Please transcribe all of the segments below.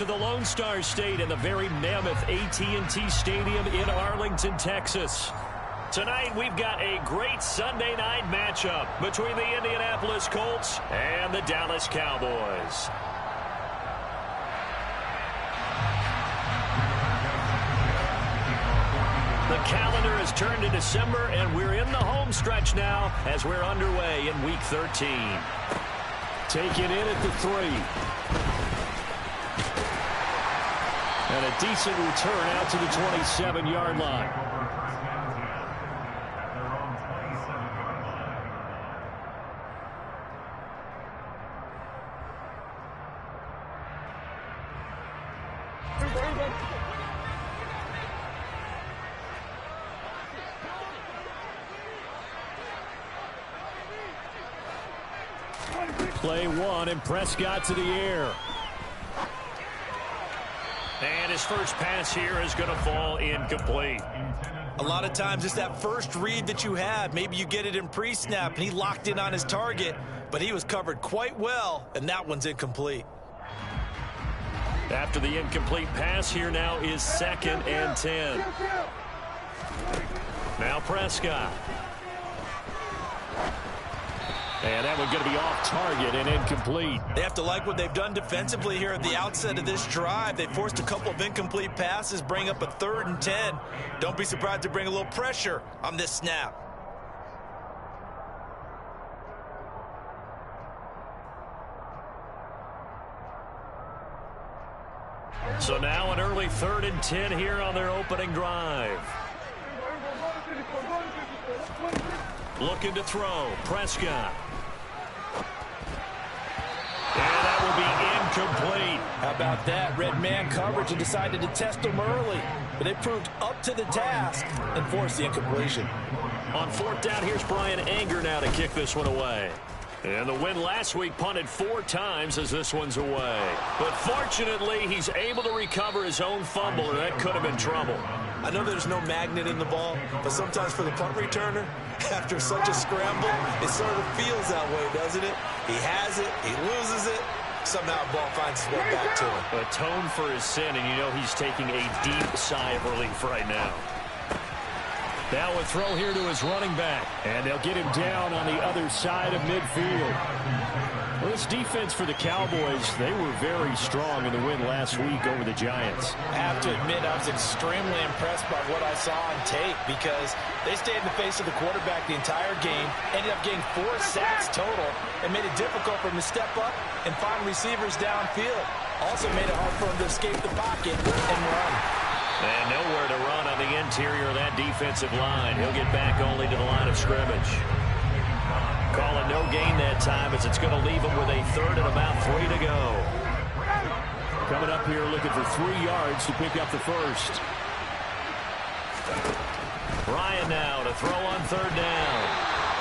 To the Lone Star State in the very mammoth AT&T Stadium in Arlington, Texas. Tonight, we've got a great Sunday night matchup between the Indianapolis Colts and the Dallas Cowboys. The calendar has turned to December, and we're in the home stretch now as we're underway in Week 13. Taken in at the 3. And a decent return out to the 27-yard line. Play 1, and Prescott to the air. And his first pass here is going to fall incomplete. A lot of times it's that first read that you have. Maybe you get it in pre-snap, and he locked in on his target, but he was covered quite well, and that one's incomplete. After the incomplete pass, here now is 2nd and 10. Now Prescott. And that one's going to be off target and incomplete. They have to like what they've done defensively here at the outset of this drive. They forced a couple of incomplete passes, bring up a 3rd and 10. Don't be surprised to bring a little pressure on this snap. So now an early 3rd and 10 here on their opening drive. Looking to throw. Prescott. And that will be incomplete. How about that? Red man coverage and decided to test them early. But it proved up to the task and forced the incompletion. On 4th down, here's Brian Anger now to kick this one away. And the win last week punted 4 times as this one's away. But fortunately, he's able to recover his own fumble, or that could have been trouble. I know there's no magnet in the ball, but sometimes for the punt returner, after such a scramble, it sort of feels that way, doesn't it? He has it, he loses it, somehow the ball finds its way back to him. Atone for his sin, and you know he's taking a deep sigh of relief right now. Now a throw here to his running back, and they'll get him down on the other side of midfield. Well, this defense for the Cowboys, they were very strong in the win last week over the Giants. I have to admit, I was extremely impressed by what I saw on tape because they stayed in the face of the quarterback the entire game, ended up getting 4 sacks total, and made it difficult for him to step up and find receivers downfield. Also made it hard for him to escape the pocket and run. And nowhere to run on the interior of that defensive line. He'll get back only to the line of scrimmage. Call it no gain that time as it's going to leave him with a 3rd and about 3 to go. Coming up here looking for 3 yards to pick up the first. Ryan now to throw on 3rd down.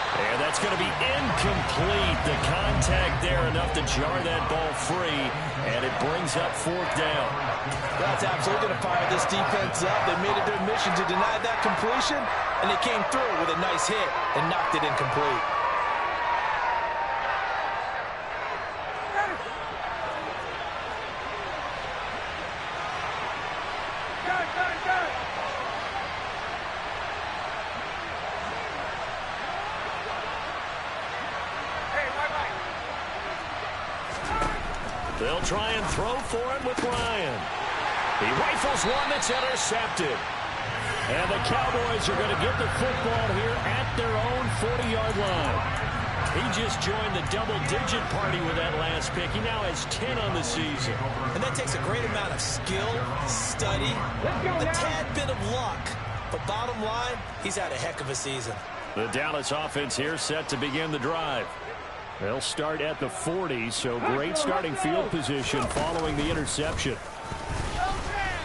And that's going to be incomplete. The contact there enough to jar that ball free. And it brings up 4th down. That's absolutely going to fire this defense up. They made it their mission to deny that completion, and they came through with a nice hit and knocked it incomplete. They'll try and throw for it with Ryan. He rifles one that's intercepted. And the Cowboys are going to get the football here at their own 40-yard line. He just joined the double-digit party with that last pick. He now has 10 on the season. And that takes a great amount of skill, study, a tad bit of luck. But bottom line, he's had a heck of a season. The Dallas offense here set to begin the drive. They'll start at the 40, so great starting field position following the interception.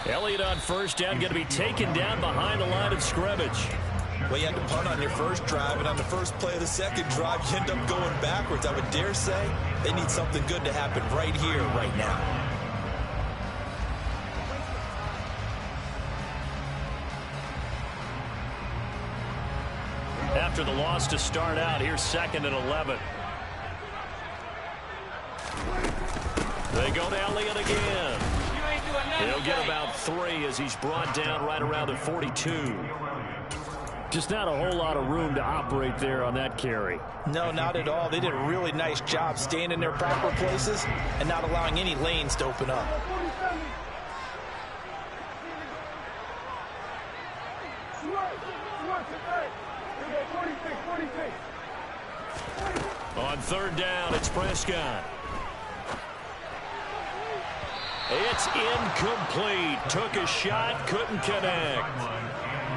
Elliott on 1st down, going to be taken down behind the line of scrimmage. Well, you had to punt on your first drive, and on the first play of the second drive, you end up going backwards. I would dare say they need something good to happen right here, right now. After the loss to start out, here's 2nd and 11. They go to Elliott again. He'll get about 3 as he's brought down right around the 42. Just not a whole lot of room to operate there on that carry. No, not at all. They did a really nice job staying in their proper places and not allowing any lanes to open up. On third down, it's Prescott. It's incomplete. Took a shot, couldn't connect.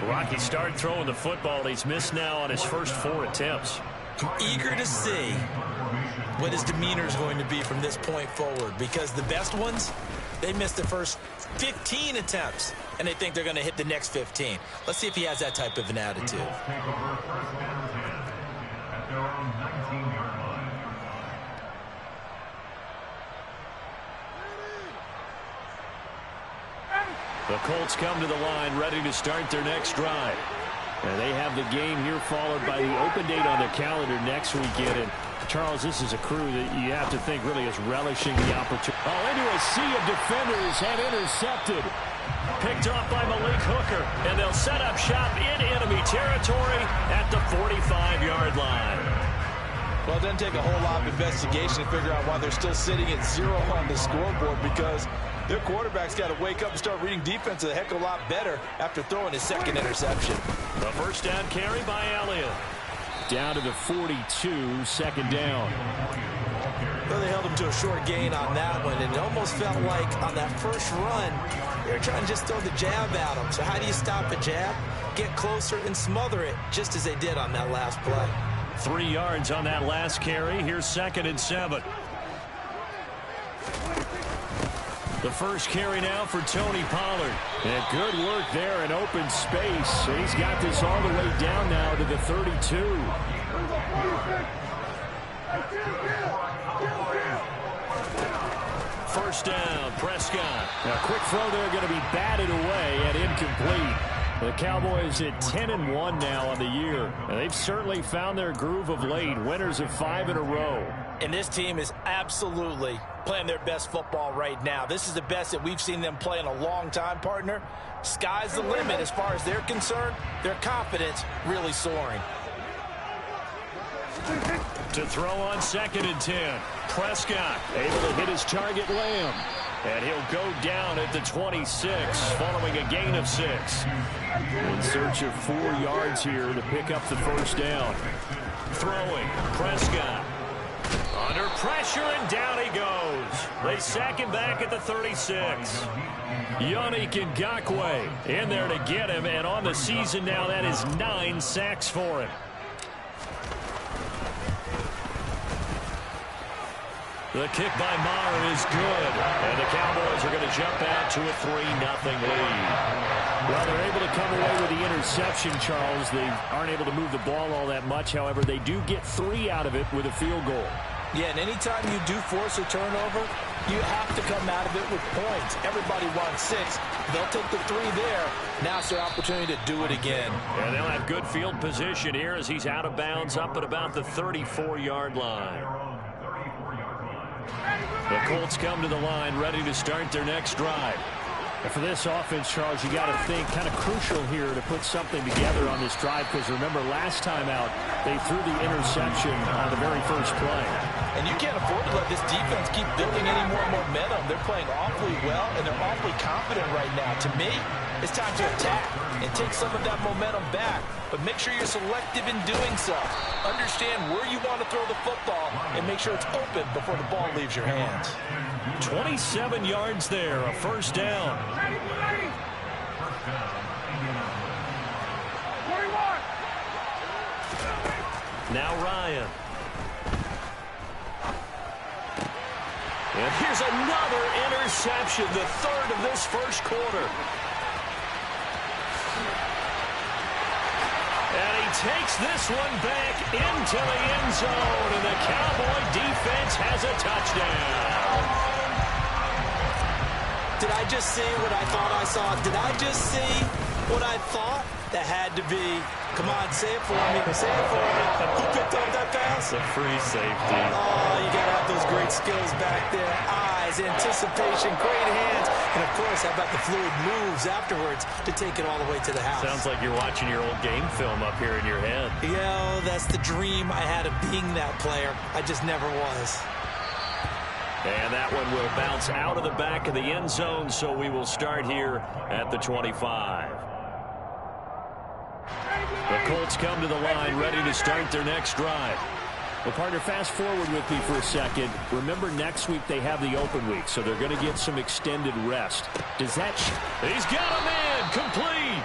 Rocky started throwing the football. He's missed now on his first 4 attempts. Eager to see what his demeanor is going to be from this point forward, because the best ones, they missed the first 15 attempts, and they think they're going to hit the next 15. Let's see if he has that type of an attitude. The Colts come to the line ready to start their next drive. And they have the game here followed by the open date on their calendar next weekend. And Charles, this is a crew that you have to think really is relishing the opportunity. Oh, into a sea of defenders and intercepted. Picked off by Malik Hooker. And they'll set up shop in enemy territory at the 45-yard line. Well, it doesn't take a whole lot of investigation to figure out why they're still sitting at 0 on the scoreboard, because their quarterback's got to wake up and start reading defense a heck of a lot better after throwing his second interception. The first down carry by Elliott. Down to the 42, second down. Well, they held him to a short gain on that one, and it almost felt like on that first run, they were trying to just throw the jab at him. So how do you stop a jab? Get closer and smother it, just as they did on that last play. 3 yards on that last carry. Here's 2nd and 7. The first carry now for Tony Pollard. And good work there in open space. And he's got this all the way down now to the 32. First down, Prescott. A quick throw there going to be batted away and incomplete. The Cowboys at 10-1 now on the year. And they've certainly found their groove of late. Winners of 5 in a row. And this team is absolutely playing their best football right now. This is the best that we've seen them play in a long time, partner. Sky's the limit as far as they're concerned. Their confidence really soaring. To throw on 2nd and 10. Prescott able to hit his target, Lamb. And he'll go down at the 26 following a gain of 6. In search of 4 yards here to pick up the first down. Throwing, Prescott. Under pressure, and down he goes. They sack him back at the 36. Yannick Ngakoue in there to get him, and on the season now, that is 9 sacks for him. The kick by Maher is good, and the Cowboys are going to jump out to a 3-0 lead. Well, they're able to come away with the interception, Charles. They aren't able to move the ball all that much. However, they do get 3 out of it with a field goal. Yeah, and anytime you do force a turnover, you have to come out of it with points. Everybody wants 6. They'll take the 3 there. Now it's their opportunity to do it again. And they'll have good field position here as he's out of bounds up at about the 34-yard line. The Colts come to the line ready to start their next drive. And for this offense, Charles, you got to think kind of crucial here to put something together on this drive, because remember last time out they threw the interception on the very first play. And you can't afford to let this defense keep building any more momentum. They're playing awfully well, and they're awfully confident right now. To me, it's time to attack and take some of that momentum back. But make sure you're selective in doing so. Understand where you want to throw the football and make sure it's open before the ball leaves your hands. 27 yards there, a first down. Now Ryan. And here's another interception, the 3rd of this first quarter. And he takes this one back into the end zone, and the Cowboy defense has a touchdown. Did I just see what I thought I saw? Did I just see what I thought? That had to be. Come on, say it for me. Say it for me. Who picked up that pass? A free safety. Oh, you got to have those great skills back there. I eyes, anticipation, great hands, and, of course, how about the fluid moves afterwards to take it all the way to the house. Sounds like you're watching your old game film up here in your head. Yeah, that's the dream I had of being that player. I just never was. And that one will bounce out of the back of the end zone, so we will start here at the 25. The Colts come to the line ready to start their next drive. Well, partner, fast forward with me for a second. Remember, next week they have the open week, so they're going to get some extended rest. Does that... He's got a man complete.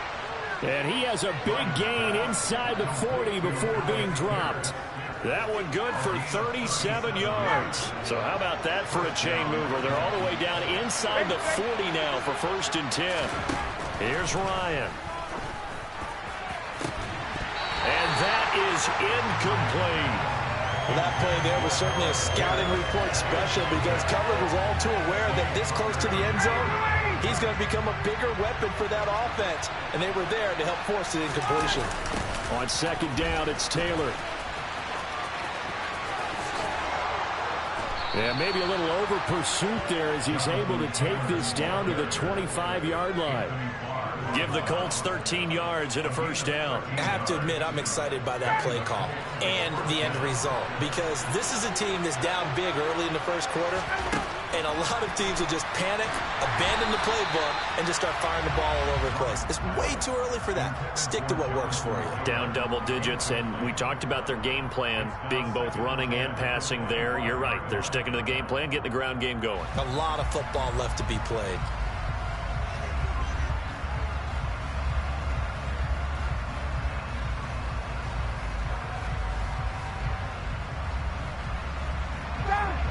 And he has a big gain inside the 40 before being dropped. That one good for 37 yards. So how about that for a chain mover? They're all the way down inside the 40 now for 1st and 10. Here's Ryan. And that is incomplete. Well, that play there was certainly a scouting report special because coverage was all too aware that this close to the end zone, he's going to become a bigger weapon for that offense. And they were there to help force the incompletion. On 2nd down, it's Taylor. Yeah, maybe a little over pursuit there as he's able to take this down to the 25-yard line. Give the Colts 13 yards and a 1st down. I have to admit, I'm excited by that play call and the end result because this is a team that's down big early in the 1st quarter, and a lot of teams will just panic, abandon the playbook, and just start firing the ball all over the place. It's way too early for that. Stick to what works for you. Down double digits, and we talked about their game plan being both running and passing there. You're right. They're sticking to the game plan, getting the ground game going. A lot of football left to be played.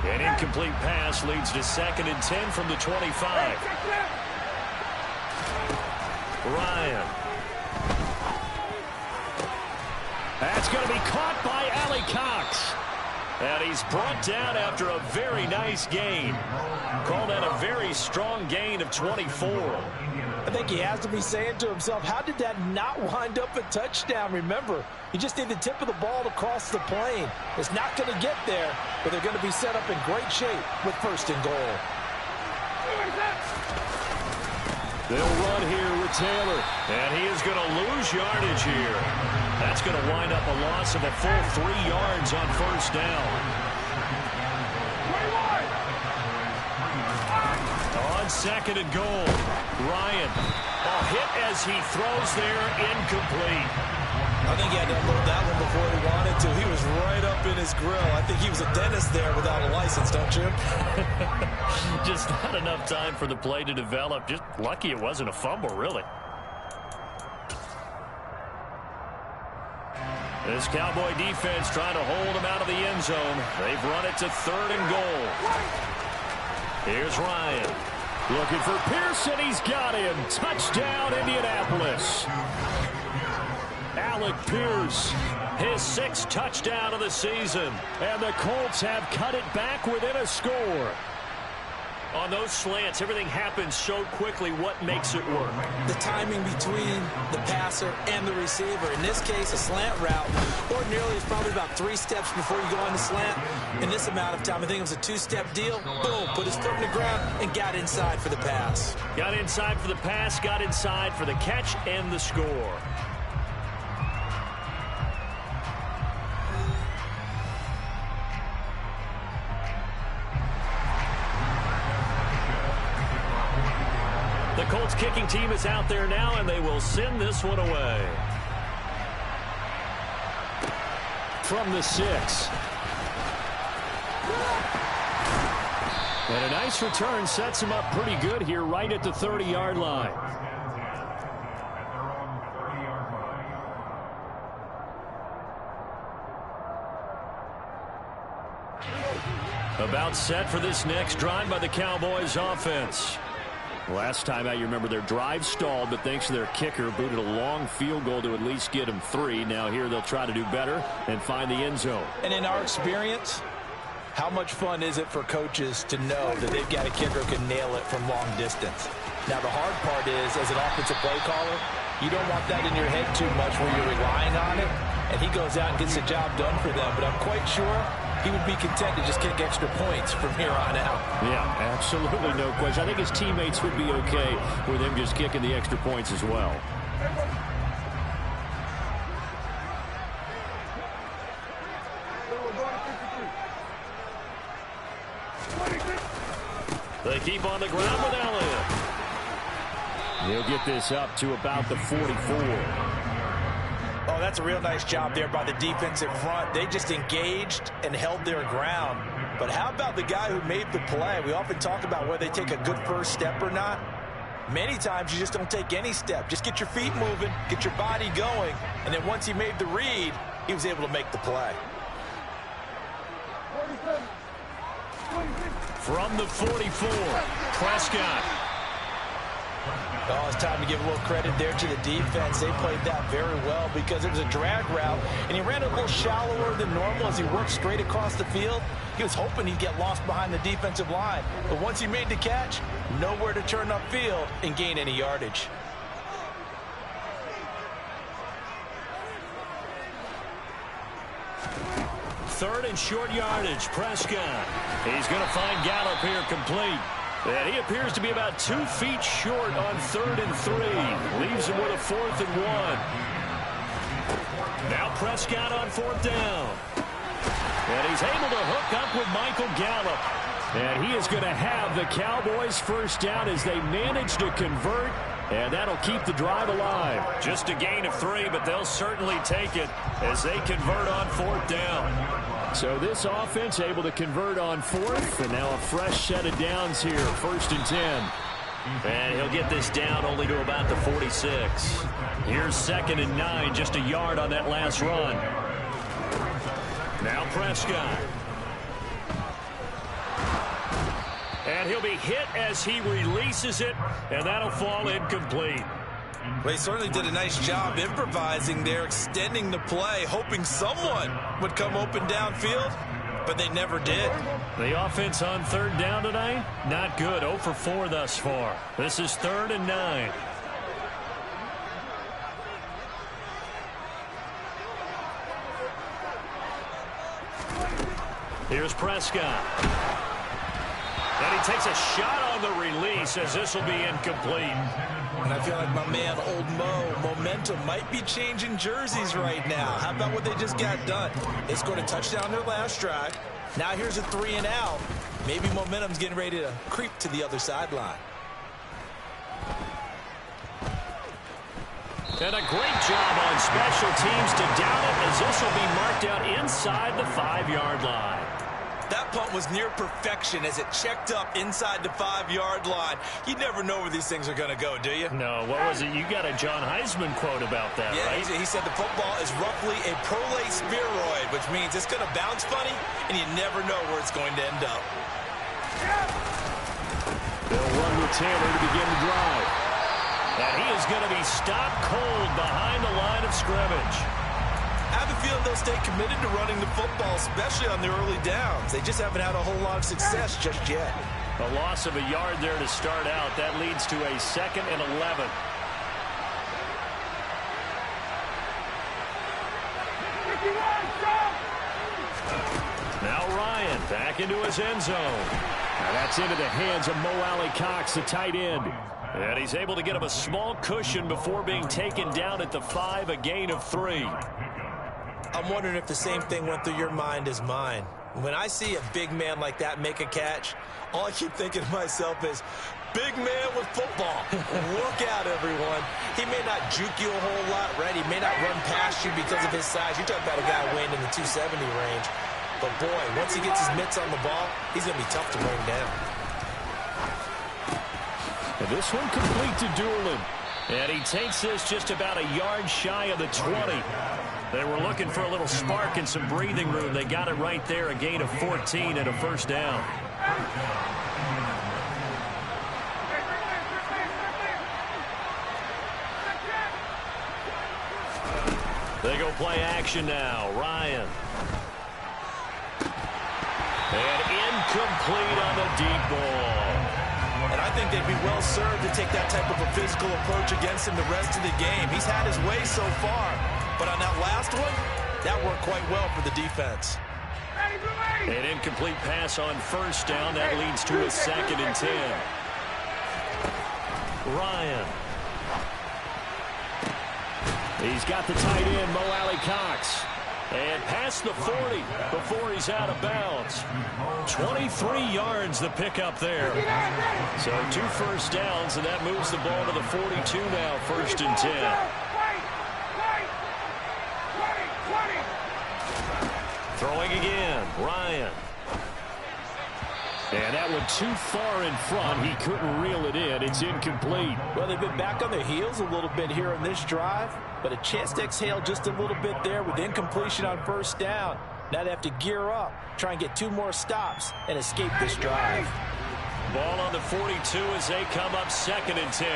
An incomplete pass leads to 2nd and 10 from the 25. Ryan. That's going to be caught by Allie Cox. And he's brought down after a very nice gain. Called that a very strong gain of 24. I think he has to be saying to himself, how did that not wind up a touchdown? Remember, you just need the tip of the ball to cross the plane. It's not going to get there, but they're going to be set up in great shape with 1st and goal. They'll run here with Taylor, and he is going to lose yardage here. That's going to wind up a loss of a full 3 yards on 1st down. On 2nd and goal, Ryan. A hit as he throws there, incomplete. I think he had to unload that one before he wanted to. He was right up in his grill. I think he was a dentist there without a license, don't you? Just not enough time for the play to develop. Just lucky it wasn't a fumble, really. This Cowboy defense trying to hold him out of the end zone. They've run it to 3rd and goal. Here's Ryan. Looking for Pearson. He's got him. Touchdown, Indianapolis. Alec Pierce, his 6th touchdown of the season. And the Colts have cut it back within a score. On those slants, everything happens so quickly. What makes it work? The timing between the passer and the receiver. In this case, a slant route. Ordinarily, it's probably about 3 steps before you go on the slant. In this amount of time, I think it was a 2-step deal. Boom, put his foot in the ground and got inside for the pass. Got inside for the pass, got inside for the catch and the score. The Colts kicking team is out there now, and they will send this one away. From the 6. And a nice return sets him up pretty good here right at the 30-yard line. About set for this next drive by the Cowboys offense. Last time out, you remember their drive stalled, but thanks to their kicker, booted a long field goal to at least get them 3. Now here they'll try to do better and find the end zone. And in our experience, how much fun is it for coaches to know that they've got a kicker who can nail it from long distance? Now, the hard part is, as an offensive play caller, you don't want that in your head too much where you're relying on it, and he goes out and gets the job done for them. But I'm quite sure he would be content to just kick extra points from here on out. Yeah, absolutely no question. I think his teammates would be okay with him just kicking the extra points as well. They keep on the ground with Elliott. He'll get this up to about the 44. Oh, that's a real nice job there by the defensive front. They just engaged and held their ground. But how about the guy who made the play? We often talk about whether they take a good first step or not. Many times you just don't take any step. Just get your feet moving, get your body going, and then once he made the read, he was able to make the play. From the 44, Prescott. Oh, it's time to give a little credit there to the defense. They played that very well because it was a drag route, and he ran a little shallower than normal as he worked straight across the field. He was hoping he'd get lost behind the defensive line, but once he made the catch, nowhere to turn upfield and gain any yardage. Third and short yardage, Prescott. He's going to find Gallup here complete. And he appears to be about 2 feet short on 3rd and 3. Leaves him with a 4th and 1. Now Prescott on 4th down. And he's able to hook up with Michael Gallup. And he is going to have the Cowboys first down as they manage to convert. And that'll keep the drive alive. Just a gain of 3, but they'll certainly take it as they convert on 4th down. So this offense able to convert on 4th, and now a fresh set of downs here, 1st and 10. And he'll get this down only to about the 46. Here's 2nd and 9, just a yard on that last run. Now Prescott. And he'll be hit as he releases it, and that'll fall incomplete. They certainly did a nice job improvising there, extending the play, hoping someone would come open downfield, but they never did. The offense on 3rd down tonight, not good. 0 for 4 thus far. This is 3rd and 9. Here's Prescott. And he takes a shot on the release as this will be incomplete. And I feel like my man, Old Mo, momentum might be changing jerseys right now. How about what they just got done? They scored a touchdown their last drive. Now here's a 3 and out. Maybe momentum's getting ready to creep to the other sideline. And a great job on special teams to down it as this will be marked out inside the 5-yard line. That punt was near perfection as it checked up inside the 5-yard line. You never know where these things are going to go, do you? No, what was it? You got a John Heisman quote about that, yeah, right? He said the football is roughly a prolate spheroid, which means it's going to bounce funny, and you never know where it's going to end up. They'll run with Taylor to begin the drive. And he is going to be stopped cold behind the line of scrimmage. I have a feeling they'll stay committed to running the football, especially on the early downs. They just haven't had a whole lot of success just yet. A loss of a yard there to start out. That leads to a 2nd and 11. Now Ryan back into his end zone. Now that's into the hands of Mo Alley-Cox, the tight end. And he's able to get him a small cushion before being taken down at the 5, a gain of 3. I'm wondering if the same thing went through your mind as mine. When I see a big man like that make a catch, all I keep thinking to myself is, big man with football. Look out, everyone. He may not juke you a whole lot, right? He may not run past you because of his size. You're talking about a guy weighing in the 270 range. But, boy, once he gets his mitts on the ball, he's going to be tough to bring down. And this one complete to Doolin. And he takes this just about a yard shy of the 20. They were looking for a little spark and some breathing room. They got it right there, a gain of 14 and a first down. They go play action now. Ryan. And incomplete on the deep ball. And I think they'd be well served to take that type of a physical approach against him the rest of the game. He's had his way so far. But on that last one, that worked quite well for the defense. An incomplete pass on first down. That leads to a 2nd and 10. Ryan. He's got the tight end, Mo Alley-Cox. And past the 40 before he's out of bounds. 23 yards the pickup there. So 2 first downs, and that moves the ball to the 42 now, 1st and 10. Throwing again, Ryan. And that one too far in front. He couldn't reel it in. It's incomplete. Well, they've been back on their heels a little bit here on this drive, but a chance to exhale just a little bit there with incompletion on first down. Now they have to gear up, try and get 2 more stops, and escape this drive. Ball on the 42 as they come up 2nd and 10.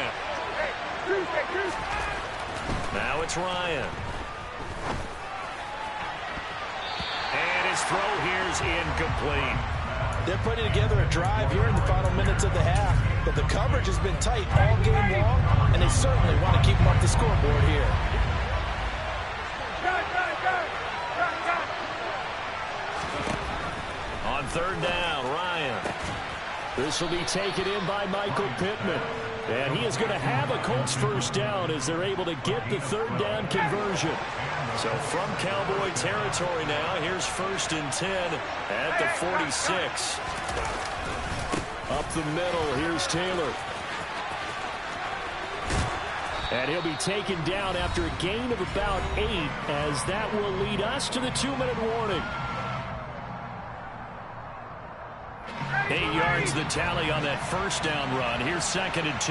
Now it's Ryan. And his throw here's incomplete. They're putting together a drive here in the final minutes of the half, but the coverage has been tight all game long, and they certainly want to keep them off the scoreboard here. On 3rd down, Ryan. This will be taken in by Michael Pittman. And he is going to have a Colts first down as they're able to get the 3rd down conversion. So from Cowboy territory now, here's 1st and 10 at the 46. Up the middle, here's Taylor. And he'll be taken down after a gain of about 8, as that will lead us to the 2-minute warning. 8 yards the tally on that first down run. Here's 2nd and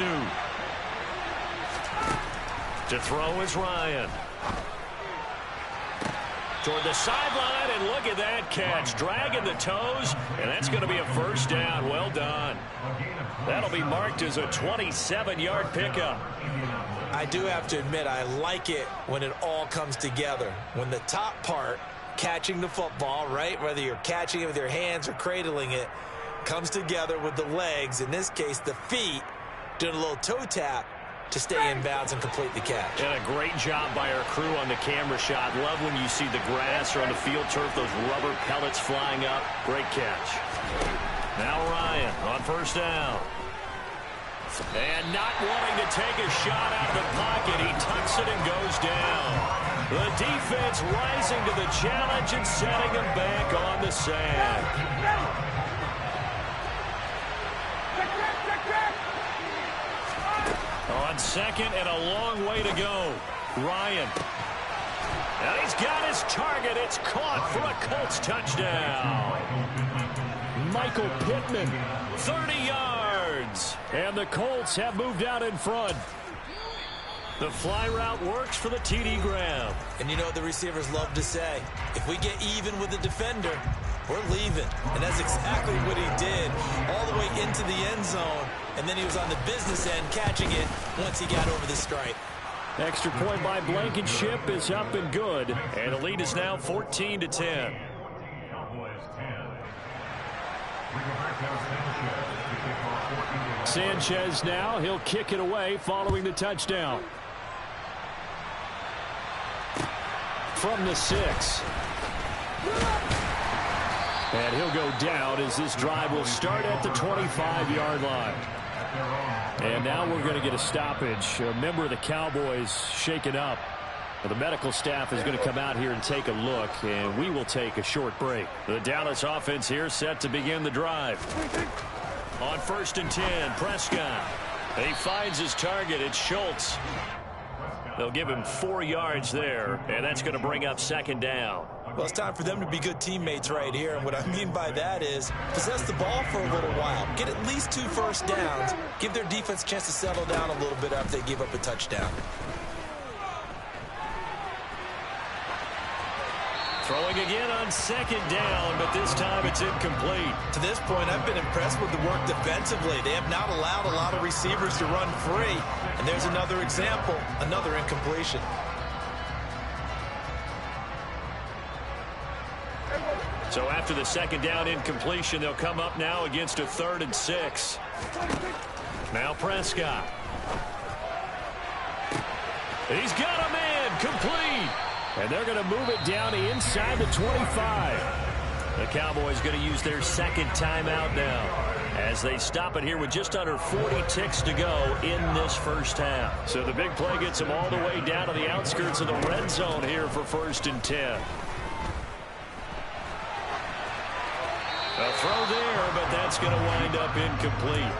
2. To throw is Ryan. Toward the sideline, and look at that catch. Dragging the toes, and that's going to be a first down. Well done. That'll be marked as a 27-yard pickup. I do have to admit, I like it when it all comes together. When the top part, catching the football, right, whether you're catching it with your hands or cradling it, comes together with the legs, in this case the feet, doing a little toe tap to stay in bounds and complete the catch. And a great job by our crew on the camera shot. Love when you see the grass or on the field turf, those rubber pellets flying up. Great catch. Now Ryan on first down. And not wanting to take a shot out of the pocket, he tucks it and goes down. The defense rising to the challenge and setting him back on the sand. On 2nd and a long way to go. Ryan. And he's got his target. It's caught for a Colts touchdown. Michael Pittman, 30 yards. And the Colts have moved out in front. The fly route works for the TD grab. And you know what the receivers love to say? If we get even with the defender, we're leaving. And that's exactly what he did, all the way into the end zone. And then he was on the business end catching it once he got over the stripe. Extra point by Blankenship is up and good. And the lead is now 14-10. Sanchez now, he'll kick it away following the touchdown. From the 6. And he'll go down as this drive will start at the 25-yard line. And now we're going to get a stoppage. A member of the Cowboys shaken up. The medical staff is going to come out here and take a look, and we will take a short break. The Dallas offense here set to begin the drive. On 1st and 10, Prescott. He finds his target. It's Schultz. They'll give him 4 yards there, and that's going to bring up 2nd down. Well, it's time for them to be good teammates right here. And what I mean by that is possess the ball for a little while. Get at least 2 first downs. Give their defense a chance to settle down a little bit after they give up a touchdown. Throwing again on 2nd down, but this time it's incomplete. To this point, I've been impressed with the work defensively. They have not allowed a lot of receivers to run free. And there's another example, another incompletion. So after the 2nd down incompletion, they'll come up now against a 3rd and 6. Now Prescott. He's got a man complete. And they're going to move it down to inside the 25. The Cowboys going to use their second timeout now as they stop it here with just under 40 ticks to go in this first half. So the big play gets them all the way down to the outskirts of the red zone here for 1st and 10. A throw there, but that's going to wind up incomplete.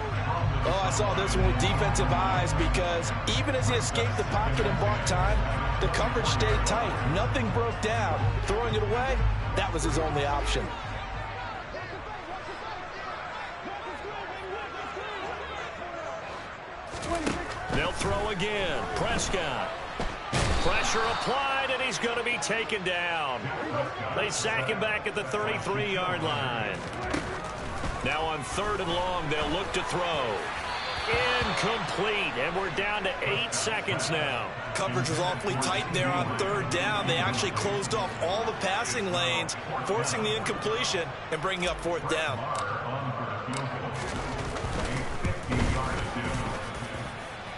Oh, I saw this one with defensive eyes because even as he escaped the pocket and bought time, the coverage stayed tight. Nothing broke down. Throwing it away, that was his only option. They'll throw again. Prescott. Pressure applied, and he's going to be taken down. They sack him back at the 33-yard line. Now on 3rd and long, they'll look to throw. Incomplete, and we're down to 8 seconds now. Coverage was awfully tight there on 3rd down. They actually closed off all the passing lanes, forcing the incompletion and bringing up 4th down.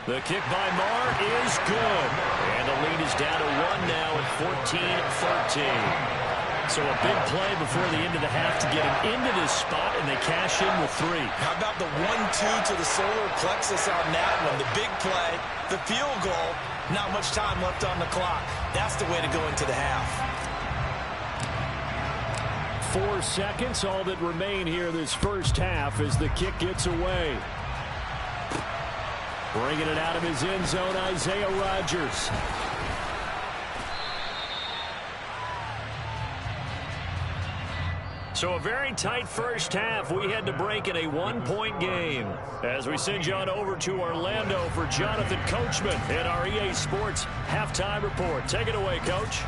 The kick by Marr is good. And the lead is down to 1 now at 14-13. So a big play before the end of the half to get him into this spot, and they cash in with 3. How about the 1-2 to the solar plexus on that one? The big play, the field goal, not much time left on the clock. That's the way to go into the half. 4 seconds, all that remain here this first half as the kick gets away. Bringing it out of his end zone, Isaiah Rodgers. So a very tight first half. We had to break in a 1-point game. As we send you on over to Orlando for Jonathan Coachman in our EA Sports Halftime Report. Take it away, Coach.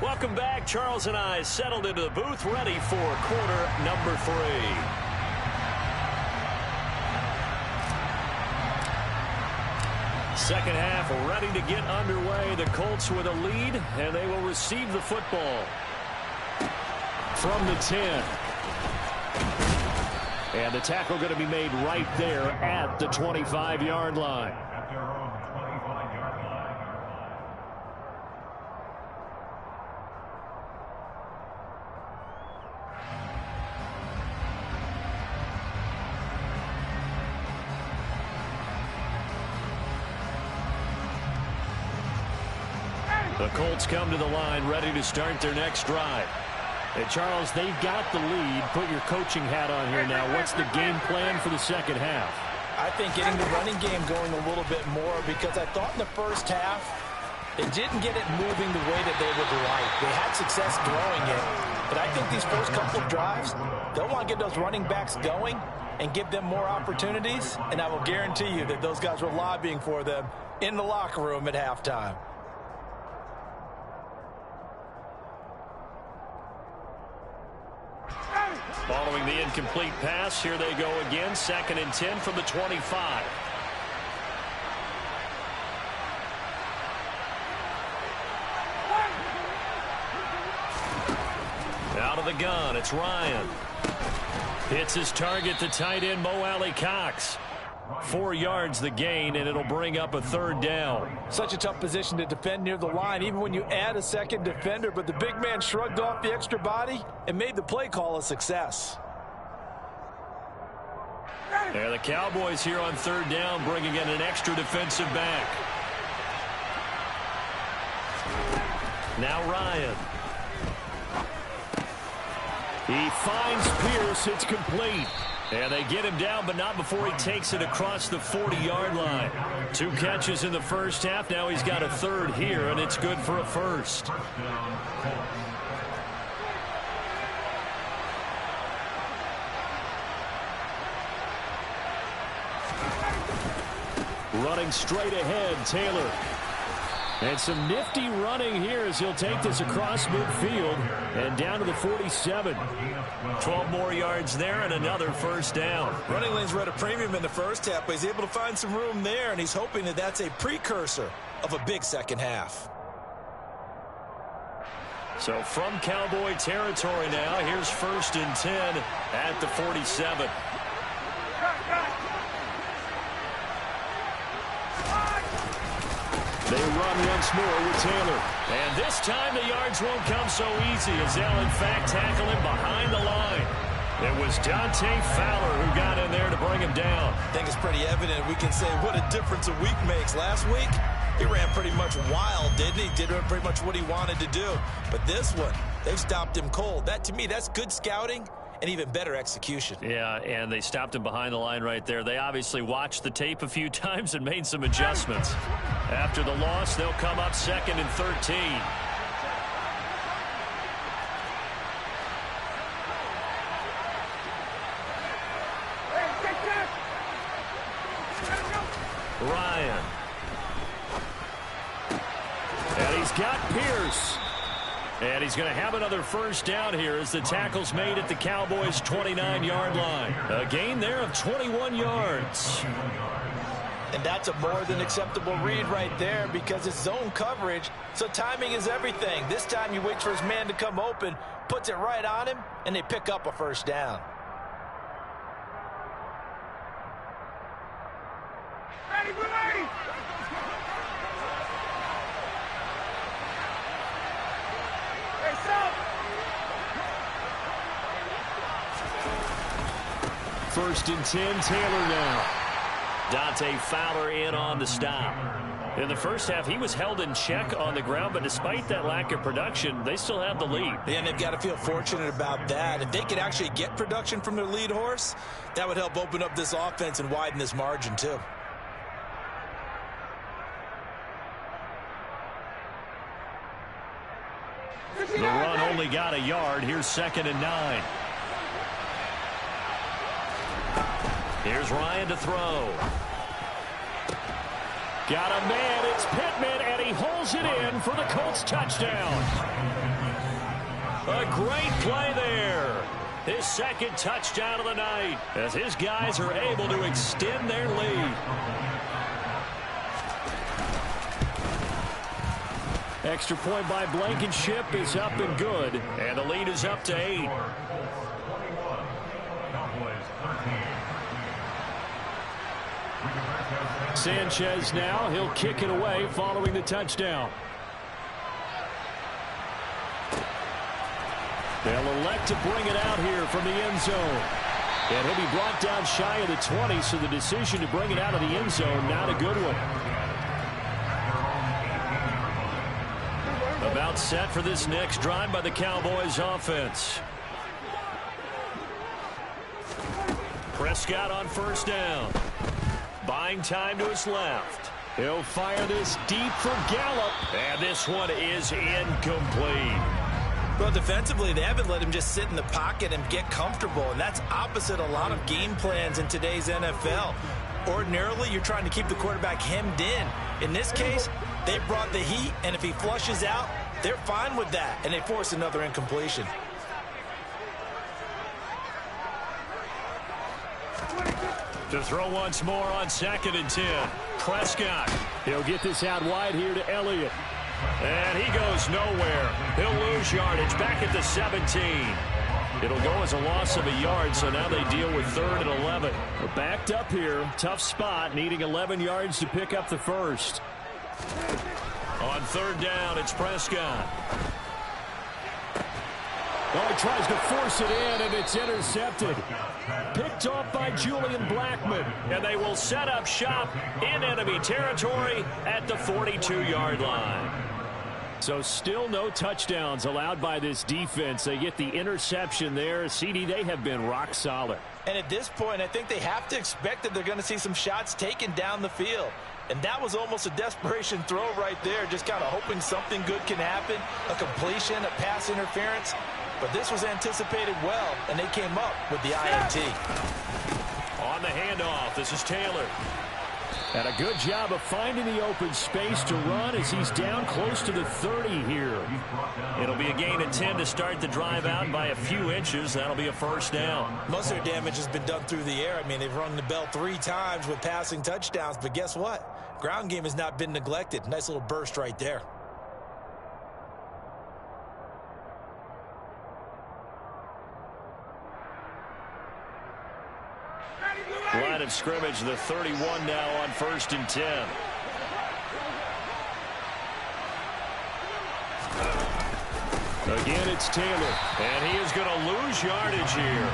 Welcome back. Charles and I settled into the booth, ready for quarter number 3. Second half ready to get underway. The Colts with a lead, and they will receive the football from the 10. And the tackle going to be made right there at the 25-yard line. The Colts come to the line ready to start their next drive. And Charles, they've got the lead. Put your coaching hat on here now. What's the game plan for the second half? I think getting the running game going a little bit more, because I thought in the first half they didn't get it moving the way that they would like. They had success throwing it. But I think these first couple of drives, they'll want to get those running backs going and give them more opportunities. And I will guarantee you that those guys were lobbying for them in the locker room at halftime. Following the incomplete pass, here they go again. 2nd and 10 from the 25. Out of the gun, it's Ryan. Hits his target, the tight end, Mo Alley-Cox. 4 yards the gain, and it'll bring up a 3rd down. Such a tough position to defend near the line, even when you add a second defender, but the big man shrugged off the extra body and made the play call a success. And the Cowboys here on 3rd down, bringing in an extra defensive back. Now Ryan. He finds Pierce. It's complete. And they get him down, but not before he takes it across the 40-yard line. 2 catches in the first half. Now he's got a 3rd here, and it's good for a 1st. Running straight ahead, Taylor. And some nifty running here as he'll take this across midfield and down to the 47. 12 more yards there and another 1st down. Running lanes were at a premium in the first half, but he's able to find some room there, and he's hoping that that's a precursor of a big second half. So from Cowboy territory now, here's 1st and 10 at the 47. They run once more with Taylor. And this time the yards won't come so easy as they'll, in fact, tackle him behind the line. It was Dante Fowler who got in there to bring him down. I think it's pretty evident. We can say what a difference a week makes. Last week, he ran pretty much wild, didn't he? Did pretty much what he wanted to do. But this one, they've stopped him cold. That, to me, that's good scouting and even better execution. Yeah, and they stopped him behind the line right there. They obviously watched the tape a few times and made some adjustments. After the loss, they'll come up 2nd and 13. Ryan. And he's got Pierce. And he's going to have another first down here as the tackle's made at the Cowboys' 29-yard line. A gain there of 21 yards. And that's a more than acceptable read right there because it's zone coverage, so timing is everything. This time you wait for his man to come open, puts it right on him, and they pick up a first down. First and 10, Taylor now. Dante Fowler in on the stop. In the first half, he was held in check on the ground, but despite that lack of production, they still have the lead. And they've got to feel fortunate about that. If they could actually get production from their lead horse, that would help open up this offense and widen this margin too. The run only got a yard. Here's 2nd and 9. Here's Ryan to throw. Got a man. It's Pittman, and he holds it in for the Colts touchdown. A great play there. His 2nd touchdown of the night as his guys are able to extend their lead. Extra point by Blankenship is up and good, and the lead is up to 8. Sanchez now, he'll kick it away following the touchdown. They'll elect to bring it out here from the end zone. And he'll be brought down shy of the 20, so the decision to bring it out of the end zone, not a good one. About set for this next drive by the Cowboys offense. Prescott on first down. Buying time to his left. He'll fire this deep for Gallup. And this one is incomplete. Well, defensively, they haven't let him just sit in the pocket and get comfortable. And that's opposite a lot of game plans in today's NFL. Ordinarily, you're trying to keep the quarterback hemmed in. In this case, they brought the heat, and if he flushes out, they're fine with that, and they force another incompletion. To throw once more on 2nd and 10. Prescott. He'll get this out wide here to Elliott. And he goes nowhere. He'll lose yardage back at the 17. It'll go as a loss of a yard, so now they deal with 3rd and 11. We're backed up here. Tough spot, needing 11 yards to pick up the first. On 3rd down, it's Prescott. Oh, he tries to force it in, and it's intercepted. Picked off by Julian Blackmon, and they will set up shop in enemy territory at the 42-yard line. So still no touchdowns allowed by this defense. They get the interception there. CD, they have been rock solid. And at this point, I think they have to expect that they're going to see some shots taken down the field. And that was almost a desperation throw right there, just kind of hoping something good can happen, a completion, a pass interference. But this was anticipated well, and they came up with the INT. On the handoff, this is Taylor. And a good job of finding the open space to run as he's down close to the 30 here. It'll be a gain of 10 to start the drive out by a few inches. That'll be a first down. Most of their damage has been done through the air. I mean, they've rung the bell 3 times with passing touchdowns, but guess what? Ground game has not been neglected. Nice little burst right there. Line of scrimmage, the 31 now on 1st and 10. Again, it's Taylor, and he is going to lose yardage here.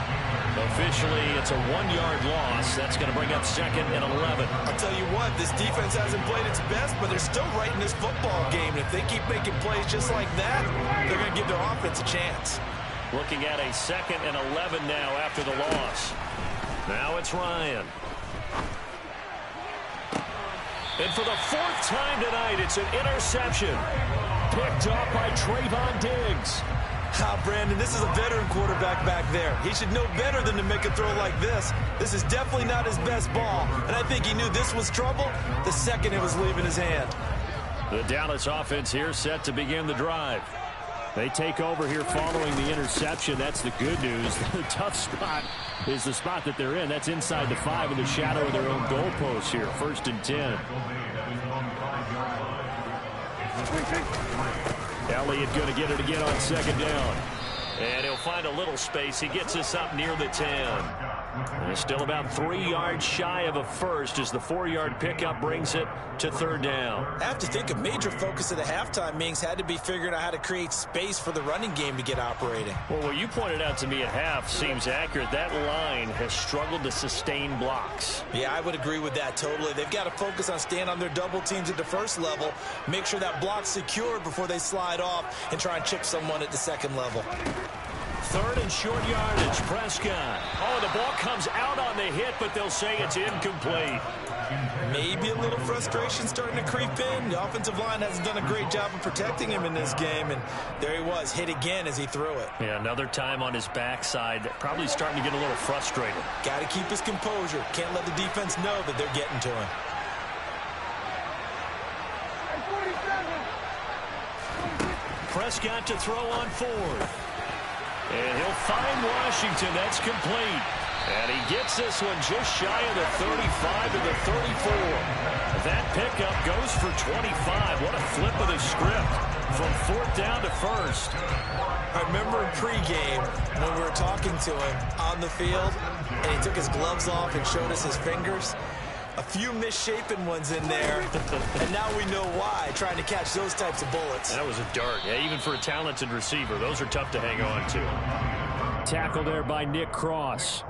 Officially, it's a 1-yard loss. That's going to bring up 2nd and 11. I'll tell you what, this defense hasn't played its best, but they're still right in this football game. And if they keep making plays just like that, they're going to give their offense a chance. Looking at a 2nd and 11 now after the loss. Now it's Ryan. And for the 4th time tonight, it's an interception. Picked off by Trayvon Diggs. Brandon, this is a veteran quarterback back there. He should know better than to make a throw like this. This is definitely not his best ball, and I think he knew this was trouble the second it was leaving his hand. The Dallas offense here set to begin the drive. They take over here following the interception. That's the good news. The tough spot is the spot that they're in. That's inside the 5 in the shadow of their own goalpost here. 1st and 10. Elliott going to get it again on 2nd down. And he'll find a little space. He gets us up near the 10. And still about 3 yards shy of a first as the 4-yard pickup brings it to 3rd down. I have to think a major focus of the halftime meetings had to be figuring out how to create space for the running game to get operating. Well, what you pointed out to me at half seems accurate. That line has struggled to sustain blocks. Yeah, I would agree with that totally. They've got to focus on staying on their double teams at the 1st level, make sure that block's secured before they slide off and try and chip someone at the 2nd level. 3rd and short yardage. Prescott. Oh, the ball comes out on the hit, but they'll say it's incomplete. Maybe a little frustration starting to creep in. The offensive line hasn't done a great job of protecting him in this game, and there he was, hit again as he threw it. Yeah, another time on his backside, probably starting to get a little frustrated. Got to keep his composure. Can't let the defense know that they're getting to him. Prescott to throw on 4th. And he'll find Washington. That's complete. And he gets this one just shy of the 35 to the 34. That pickup goes for 25. What a flip of the script from 4th down to 1st. I remember in pregame when we were talking to him on the field, and he took his gloves off and showed us his fingers. A few misshapen ones in there, and now we know why, trying to catch those types of bullets. That was a dart. Yeah, even for a talented receiver, those are tough to hang on to. Tackle there by Nick Cross.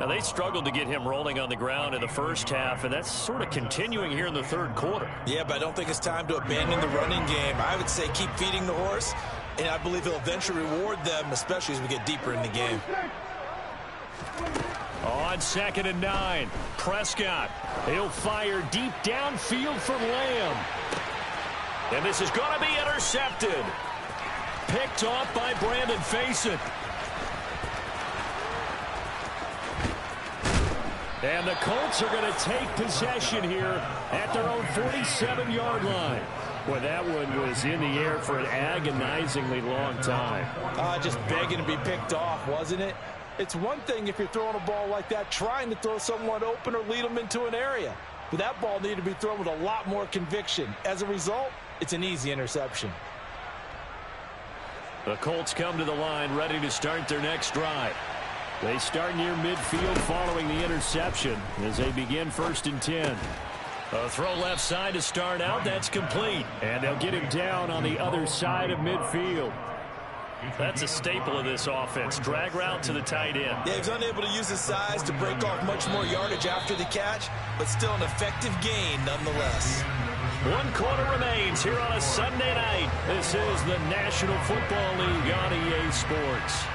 Now, they struggled to get him rolling on the ground in the 1st half, and that's sort of continuing here in the 3rd quarter. Yeah, but I don't think it's time to abandon the running game. I would say keep feeding the horse, and I believe he'll eventually reward them, especially as we get deeper in the game. On 2nd and 9, Prescott. He'll fire deep downfield for Lamb. And this is going to be intercepted. Picked off by Brandon Faison. And the Colts are going to take possession here at their own 47-yard line. Boy, that one was in the air for an agonizingly long time. Just begging to be picked off, wasn't it? It's one thing if you're throwing a ball like that, trying to throw someone open or lead them into an area. But that ball needed to be thrown with a lot more conviction. As a result, it's an easy interception. The Colts come to the line ready to start their next drive. They start near midfield following the interception as they begin 1st and 10. A throw left side to start out. That's complete. And they'll get him down on the other side of midfield. That's a staple of this offense. Drag route to the tight end. Yeah, he's unable to use his size to break off much more yardage after the catch, but still an effective gain nonetheless. 1 quarter remains here on a Sunday night. This is the National Football League on EA Sports.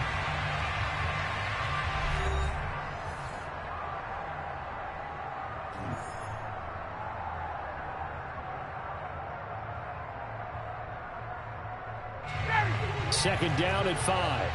Second down at 5.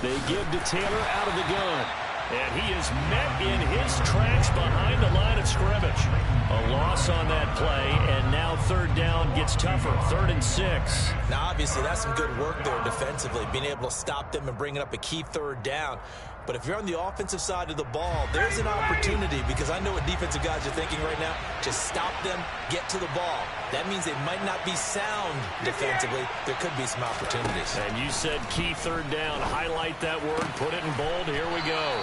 They give to Taylor out of the gun. And he is met in his tracks behind the line of scrimmage. A loss on that play, and now 3rd down gets tougher. 3rd and 6. Now, obviously, that's some good work there defensively, being able to stop them and bringing up a key 3rd down. But if you're on the offensive side of the ball, there's an opportunity, because I know what defensive guys are thinking right now. Just stop them, get to the ball. That means they might not be sound defensively. There could be some opportunities. And you said key 3rd down. Highlight that word, put it in bold. Here we go.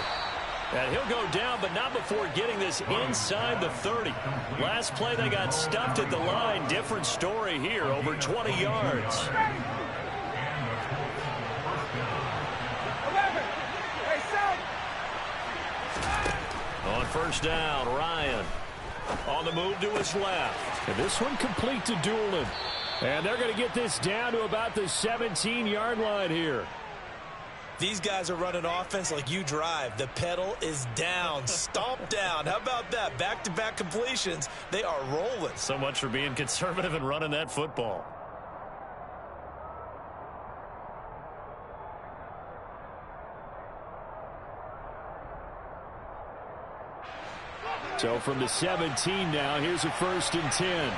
And he'll go down, but not before getting this inside the 30. Last play, they got stuffed at the line. Different story here, over 20 yards. On first down, Ryan on the move to his left. And this one complete to Doolin. And they're going to get this down to about the 17-yard line here. These guys are running offense like you drive. The pedal is down, stomp down. How about that? Back-to-back completions. They are rolling. So much for being conservative and running that football. So from the 17 now, here's a 1st and 10.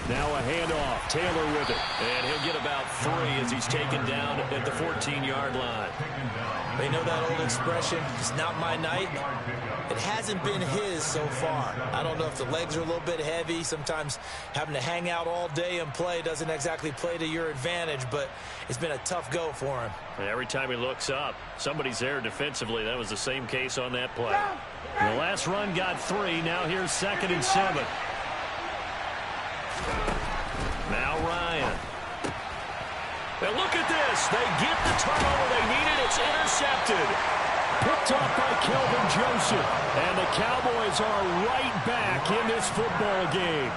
Now a handoff. Taylor with it. And he'll get about 3 as he's taken down at the 14-yard line. They know that old expression, it's not my night. It hasn't been his so far. I don't know if the legs are a little bit heavy. Sometimes having to hang out all day and play doesn't exactly play to your advantage, but it's been a tough go for him. And every time he looks up, somebody's there defensively. That was the same case on that play. The last run got 3. Now here's 2nd and 7. Now Ryan. And look at this. They get the turnover they needed. It's intercepted. Picked off by Kelvin Joseph. And the Cowboys are right back in this football game.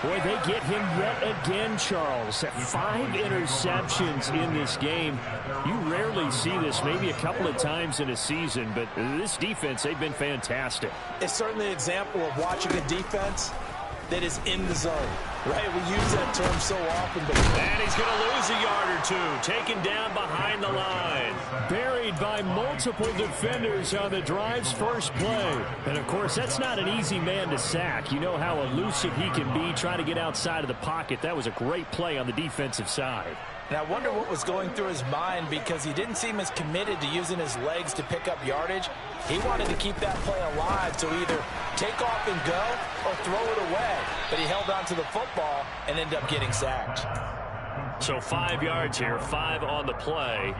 Boy, they get him yet again, Charles. 5 interceptions in this game. You rarely see this, maybe a couple of times in a season, but this defense, they've been fantastic. It's certainly an example of watching a defense that is in the zone, right? We use that term so often. But and he's going to lose a yard or 2, taken down behind the line. Buried by multiple defenders on the drive's first play. And, of course, that's not an easy man to sack. You know how elusive he can be trying to get outside of the pocket. That was a great play on the defensive side. And I wonder what was going through his mind, because he didn't seem as committed to using his legs to pick up yardage. He wanted to keep that play alive to either take off and go or throw it away. But he held on to the football and ended up getting sacked. So 5 yards here, 5 on the play.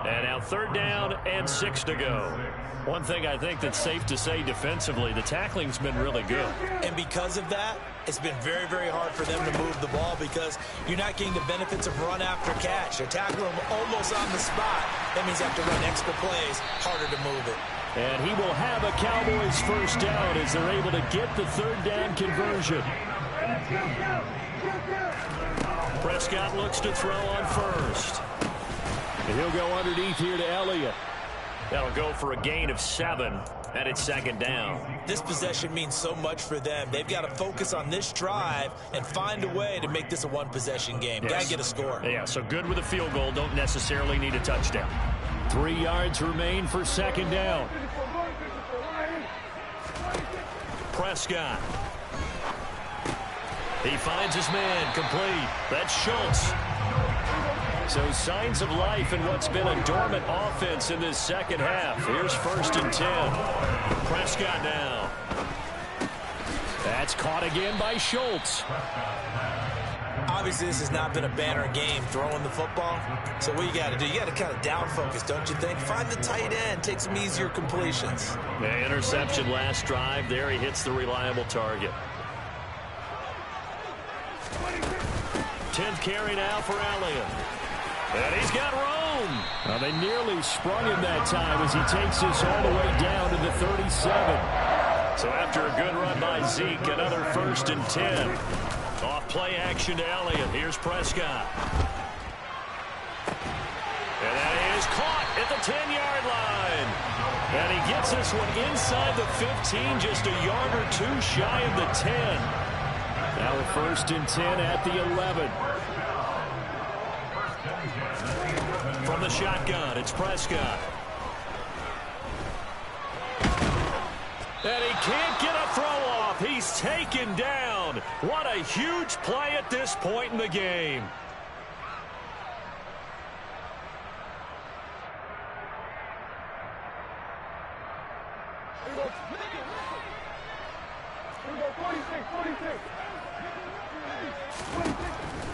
And now 3rd down and 6 to go. One thing I think that's safe to say defensively, the tackling's been really good. And because of that, it's been very, very hard for them to move the ball, because you're not getting the benefits of run after catch. They're tackling them almost on the spot. That means you have to run extra plays, harder to move it. And he will have a Cowboys 1st down as they're able to get the 3rd down conversion. Prescott looks to throw on 1st. And he'll go underneath here to Elliott. That'll go for a gain of 7, and it's 2nd down. This possession means so much for them. They've got to focus on this drive and find a way to make this a one-possession game. Yes. Got to get a score. Yeah, so good with a field goal. Don't necessarily need a touchdown. 3 yards remain for 2nd down. Prescott. He finds his man, complete. That's Schultz. So signs of life in what's been a dormant offense in this second half. Here's 1st and 10. Prescott now. That's caught again by Schultz. Obviously, this has not been a banner game throwing the football. So what you got to do, you got to kind of down focus, don't you think? Find the tight end, take some easier completions. The interception last drive. There he hits the reliable target. 10th carry now for Elliott. And he's got room. Well, they nearly sprung him that time as he takes this all the way down to the 37. So after a good run by Zeke, another 1st and 10. Off play action to Elliott. Here's Prescott. And that is caught at the 10-yard line. And he gets this one inside the 15, just a yard or 2 shy of the 10. Now a 1st and 10 at the 11. From the shotgun, it's Prescott. And he can't get a throw off. He's taken down. What a huge play at this point in the game.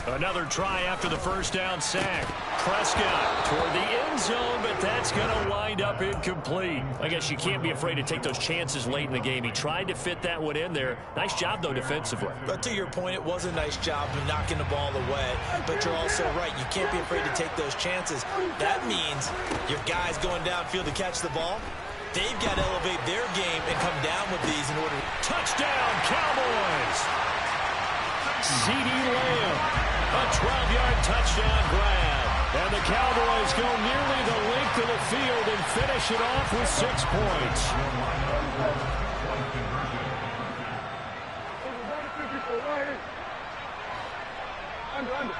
Another try after the 1st down sack. Prescott toward the end zone, but that's going to wind up incomplete. I guess you can't be afraid to take those chances late in the game. He tried to fit that one in there. Nice job, though, defensively. But to your point, it was a nice job of knocking the ball away. But you're also right. You can't be afraid to take those chances. That means your guys going downfield to catch the ball, they've got to elevate their game and come down with these in order. Touchdown, Cowboys! CeeDee Lamb, a 12-yard touchdown grab. And the Cowboys go nearly the length of the field and finish it off with 6 points. Under.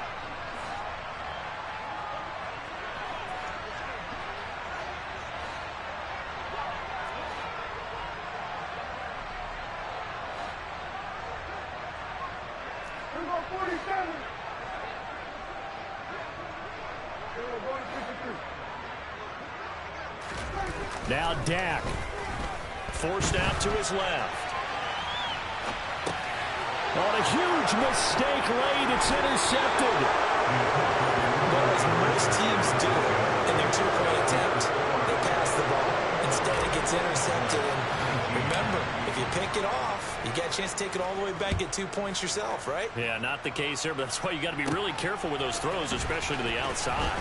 Now Dak, forced out to his left. On a huge mistake late, it's intercepted. Well, as most teams do in their two-point attempt, they pass the ball. Instead, it gets intercepted. And remember, if you pick it off, you get a chance to take it all the way back, get 2 points yourself, right? Yeah, not the case here, but that's why you got to be really careful with those throws, especially to the outside.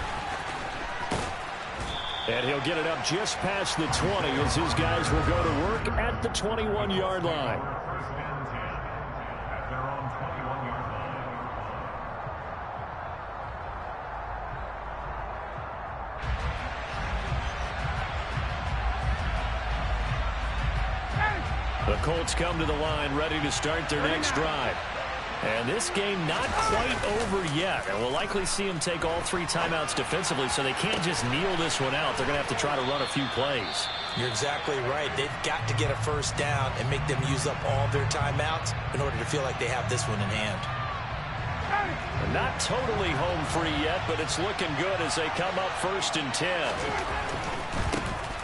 And he'll get it up just past the 20 as his guys will go to work at the 21-yard line. The Colts come to the line ready to start their next drive. And this game not quite over yet. And we'll likely see them take all 3 timeouts defensively, so they can't just kneel this one out. They're going to have to try to run a few plays. You're exactly right. They've got to get a first down and make them use up all their timeouts in order to feel like they have this one in hand. Not totally home free yet, but it's looking good as they come up 1st and 10.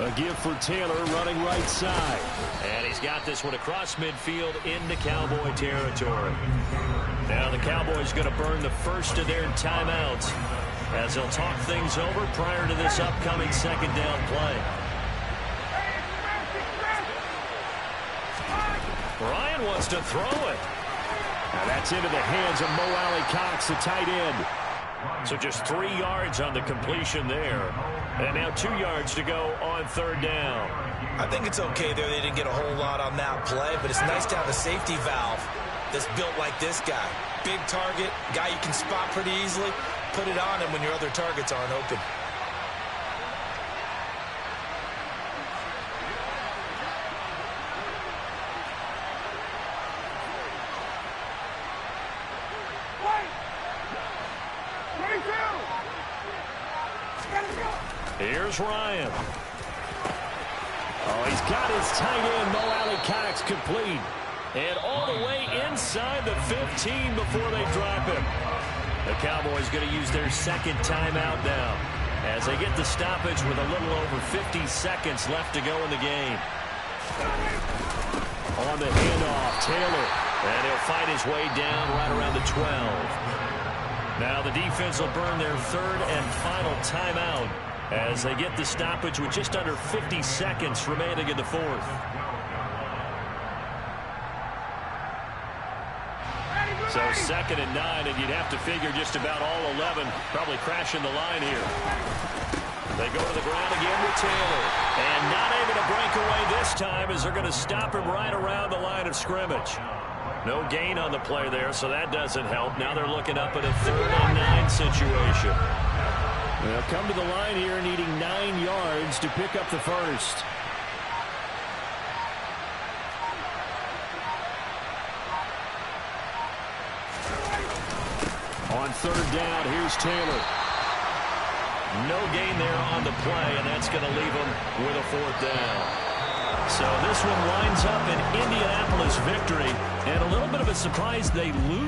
A give for Taylor running right side. And he's got this one across midfield into Cowboy territory. Now the Cowboys going to burn the first of their timeouts as they'll talk things over prior to this upcoming 2nd down play. Ryan wants to throw it. Now that's into the hands of Mo Alley-Cox, the tight end. So just 3 yards on the completion there. And now 2 yards to go on 3rd down. I think it's okay there. They didn't get a whole lot on that play, but it's nice to have a safety valve that's built like this guy. Big target, guy you can spot pretty easily. Put it on him when your other targets aren't open. Here's Ryan. Oh, he's got his tight end, Mo Alley-Cox, complete. And all the way inside the 15 before they drop him. The Cowboys going to use their 2nd timeout now as they get the stoppage with a little over 50 seconds left to go in the game. On the handoff, Taylor. And he'll fight his way down right around the 12. Now the defense will burn their 3rd and final timeout as they get the stoppage with just under 50 seconds remaining in the 4th. So 2nd and 9, and you'd have to figure just about all 11 probably crashing the line here. They go to the ground again with Taylor. And not able to break away this time as they're going to stop him right around the line of scrimmage. No gain on the play there, so that doesn't help. Now they're looking up at a 3rd and 9 situation. They'll come to the line here needing 9 yards to pick up the first. On 3rd down, here's Taylor. No gain there on the play, and that's going to leave them with a 4th down. So this one lines up an Indianapolis victory, and a little bit of a surprise they lose.